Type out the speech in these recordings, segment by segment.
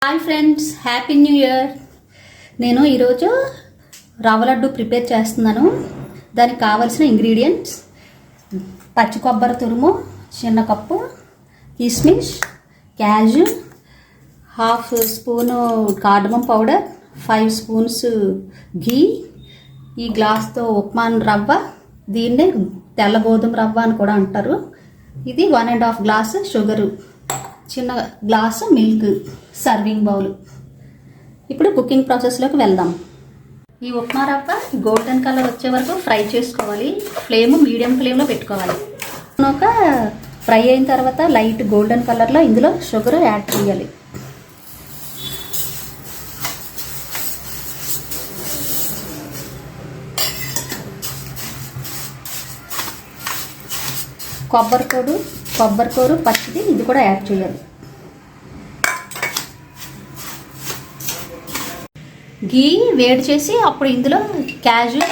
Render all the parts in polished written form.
Hi friends, happy new year. నేను ఈరోజు రవ్వ లడ్డు ప్రిపేర్ చేస్తున్నాను. దానికి కావలసిన ఇంగ్రీడియంట్స్: పచ్చి కొబ్బరి తురుము చిన్న కప్పు, కిస్మిస్, క్యాజు, half spoon cardamom powder, 5 spoons ఘీ, ఈ గ్లాస్తో ఉప్మా రవ్వ, దీన్నే తెల్ల గోధుమ రవ్వ అని కూడా అంటారు. ఇది 1.5 గ్లాసు షుగరు, చిన్న గ్లాసు మిల్క్, సర్వింగ్ బౌల్. ఇప్పుడు కుకింగ్ ప్రాసెస్లోకి వెళ్దాం. ఈ ఉప్మా రవ్వ గోల్డెన్ కలర్ వచ్చే వరకు ఫ్రై చేసుకోవాలి. ఫ్లేమ్ మీడియం ఫ్లేమ్లో పెట్టుకోవాలి. ఒక ఫ్రై అయిన తర్వాత లైట్ గోల్డెన్ కలర్లో ఇందులో షుగర్ యాడ్ చేయాలి. కొబ్బరికూరు పచ్చిది ఇది కూడా యాడ్ చేయాలి. ఘీ వేడి చేసి అప్పుడు ఇందులో క్యాజు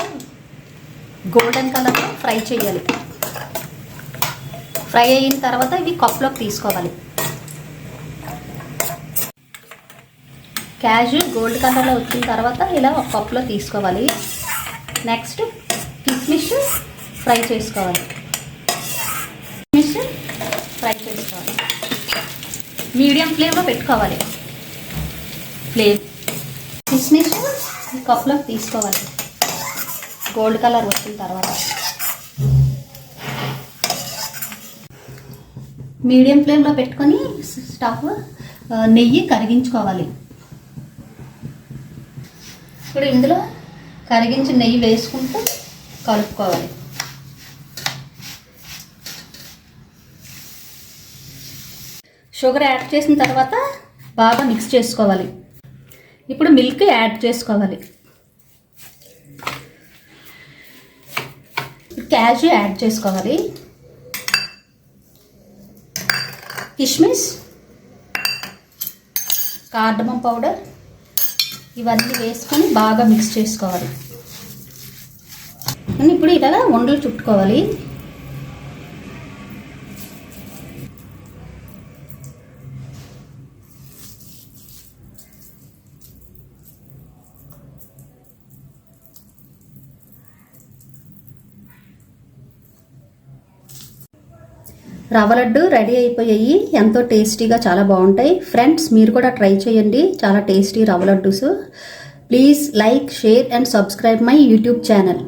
గోల్డెన్ కలర్లో ఫ్రై చేయాలి. ఫ్రై అయిన తర్వాత ఇవి కప్లోకి తీసుకోవాలి. క్యాజు గోల్డ్ కలర్లో వచ్చిన తర్వాత ఇలా ఒక కప్లో తీసుకోవాలి. నెక్స్ట్ కిస్మిస్ ఫ్రై చేసుకోవాలి. మీడియం ఫ్లేమ్లో పెట్టుకోవాలి. కిస్మిస్ ఈ కప్లోకి తీసుకోవాలి గోల్డ్ కలర్ వచ్చిన తర్వాత. మీడియం ఫ్లేమ్లో పెట్టుకొని స్టవ్ నెయ్యి కరిగించుకోవాలి. ఇప్పుడు ఇందులో కరిగించిన నెయ్యి వేసుకుంటూ కలుపుకోవాలి. షుగర్ యాడ్ చేసిన తర్వాత బాగా మిక్స్ చేసుకోవాలి. ఇప్పుడు మిల్క్ యాడ్ చేసుకోవాలి. క్యాజు యాడ్ చేసుకోవాలి. కిస్మిస్, కార్డమం పౌడర్ ఇవన్నీ వేసుకొని బాగా మిక్స్ చేసుకోవాలి. ఇప్పుడు ఇలా ఉండలు చుట్టుకోవాలి. రవ్వ లడ్డు రెడీ అయిపోయాయి. ఎంతో టేస్టీగా చాలా బాగుంటాయి. ఫ్రెండ్స్, మీరు కూడా ట్రై చేయండి. చాలా tasty rava laddus. Please like, share and subscribe my YouTube channel.